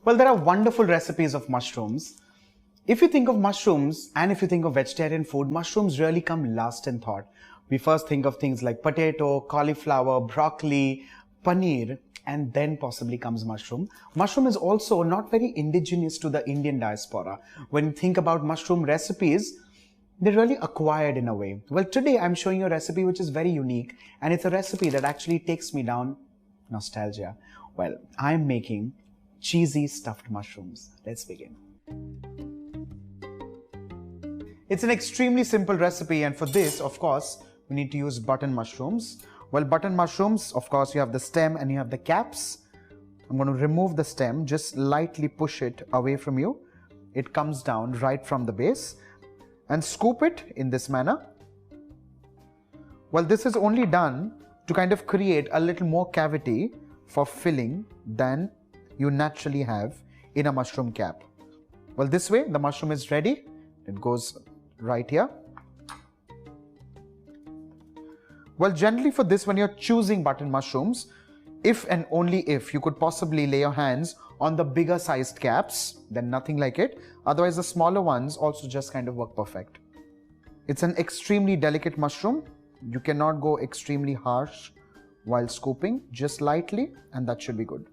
Well, there are wonderful recipes of mushrooms. If you think of mushrooms and if you think of vegetarian food, mushrooms really come last in thought. We first think of things like potato, cauliflower, broccoli, paneer, and then possibly comes mushroom. Mushroom is also not very indigenous to the Indian diaspora. When you think about mushroom recipes, they're really acquired in a way. Well, today I'm showing you a recipe which is very unique, and it's a recipe that actually takes me down nostalgia. Well, I'm making cheesy stuffed mushrooms. Let's begin. It's an extremely simple recipe, and for this, of course, we need to use button mushrooms. Well, button mushrooms, of course, you have the stem and you have the caps. I'm going to remove the stem, just lightly push it away from you. It comes down right from the base, and scoop it in this manner. Well, this is only done to kind of create a little more cavity for filling than you naturally have in a mushroom cap. Well, this way the mushroom is ready. It goes right here. Well, generally for this, when you're choosing button mushrooms, if and only if you could possibly lay your hands on the bigger sized caps, then nothing like it. Otherwise, the smaller ones also just kind of work perfect. It's an extremely delicate mushroom. You cannot go extremely harsh while scooping, just lightly, and that should be good.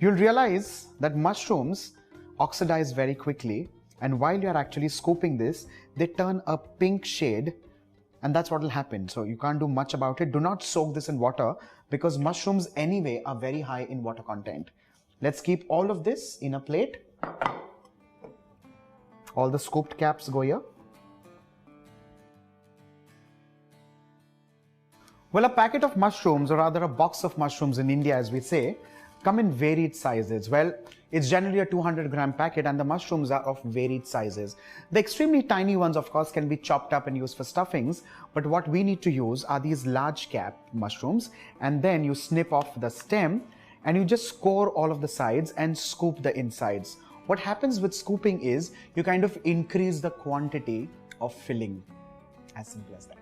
You'll realize that mushrooms oxidize very quickly, and while you're actually scooping this, they turn a pink shade, and that's what will happen. So you can't do much about it. Do not soak this in water because mushrooms anyway are very high in water content. Let's keep all of this in a plate. All the scooped caps go here. Well, a packet of mushrooms, or rather a box of mushrooms in India, as we say, come in varied sizes. Well, it's generally a 200-gram packet, and the mushrooms are of varied sizes. The extremely tiny ones, of course, can be chopped up and used for stuffings, but what we need to use are these large cap mushrooms, and then you snip off the stem and you just score all of the sides and scoop the insides. What happens with scooping is you kind of increase the quantity of filling. As simple as that.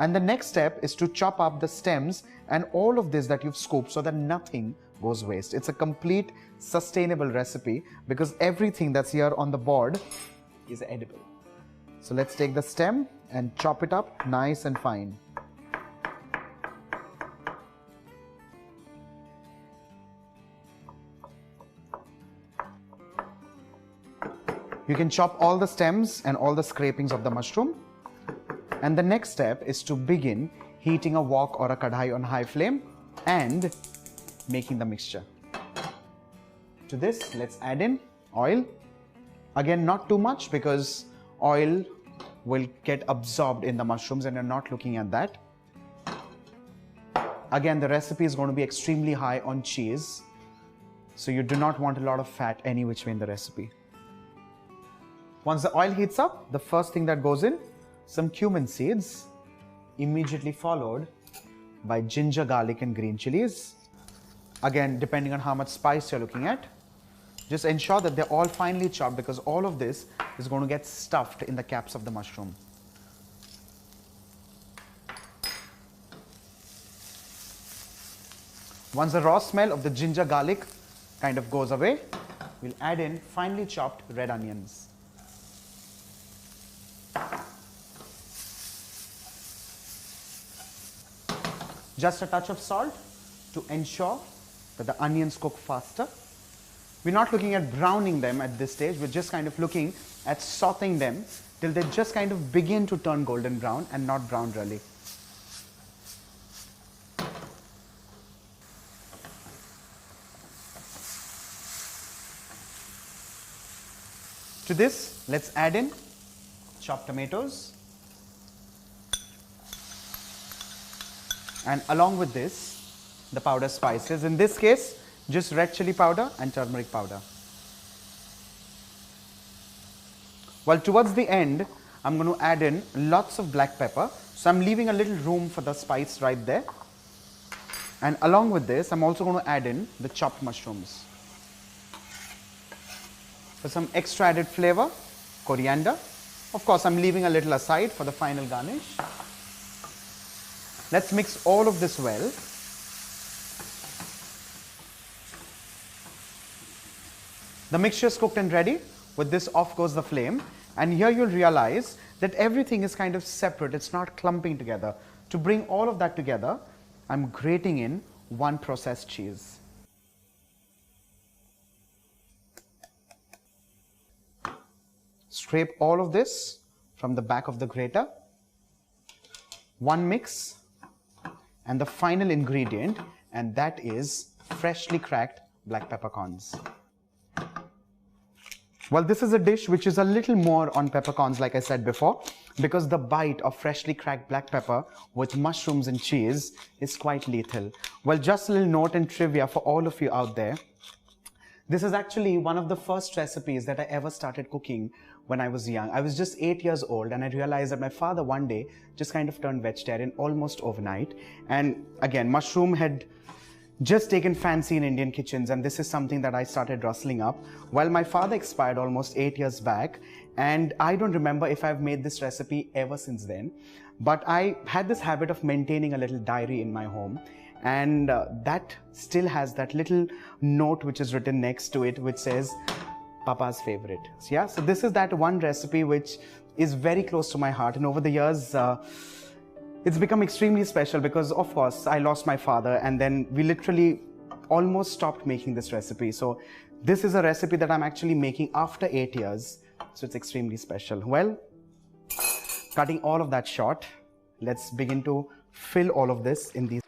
And the next step is to chop up the stems and all of this that you've scooped so that nothing goes waste. It's a complete sustainable recipe because everything that's here on the board is edible. So let's take the stem and chop it up nice and fine. You can chop all the stems and all the scrapings of the mushroom. And the next step is to begin heating a wok or a kadhai on high flame and making the mixture. To this, let's add in oil. Again, not too much because oil will get absorbed in the mushrooms and you're not looking at that. Again, the recipe is going to be extremely high on cheese, so you do not want a lot of fat any which way in the recipe. Once the oil heats up, the first thing that goes in, some cumin seeds, immediately followed by ginger, garlic and green chilies. Again, depending on how much spice you're looking at, just ensure that they're all finely chopped because all of this is going to get stuffed in the caps of the mushroom. Once the raw smell of the ginger garlic kind of goes away, we'll add in finely chopped red onions. Just a touch of salt to ensure that the onions cook faster. We're not looking at browning them at this stage. We're just kind of looking at sauteing them till they just kind of begin to turn golden brown and not brown really. To this, let's add in chopped tomatoes. And along with this, the powder spices. In this case, just red chili powder and turmeric powder. Well, towards the end, I'm going to add in lots of black pepper. So I'm leaving a little room for the spice right there. And along with this, I'm also going to add in the chopped mushrooms. For some extra added flavor, coriander. Of course, I'm leaving a little aside for the final garnish. Let's mix all of this well. The mixture is cooked and ready. With this, off goes the flame. And here you'll realize that everything is kind of separate. It's not clumping together. To bring all of that together, I'm grating in 1 processed cheese. Scrape all of this from the back of the grater. 1 mix. And the final ingredient, and that is freshly cracked black peppercorns. Well, this is a dish which is a little more on peppercorns, like I said before, because the bite of freshly cracked black pepper with mushrooms and cheese is quite lethal. Well, just a little note and trivia for all of you out there. This is actually one of the first recipes that I ever started cooking when I was young. I was just 8 years old, and I realized that my father one day just kind of turned vegetarian almost overnight. And again, mushroom had just taken fancy in Indian kitchens, and this is something that I started rustling up. Well, my father expired almost 8 years back, and I don't remember if I've made this recipe ever since then. But I had this habit of maintaining a little diary in my home, and that still has that little note which is written next to it which says Papa's favorite. So yeah, so this is that one recipe which is very close to my heart, and over the years it's become extremely special because, of course, I lost my father, and then we literally almost stopped making this recipe. So this is a recipe that I'm actually making after 8 years. So it's extremely special. Well, cutting all of that short, let's begin to fill all of this in these.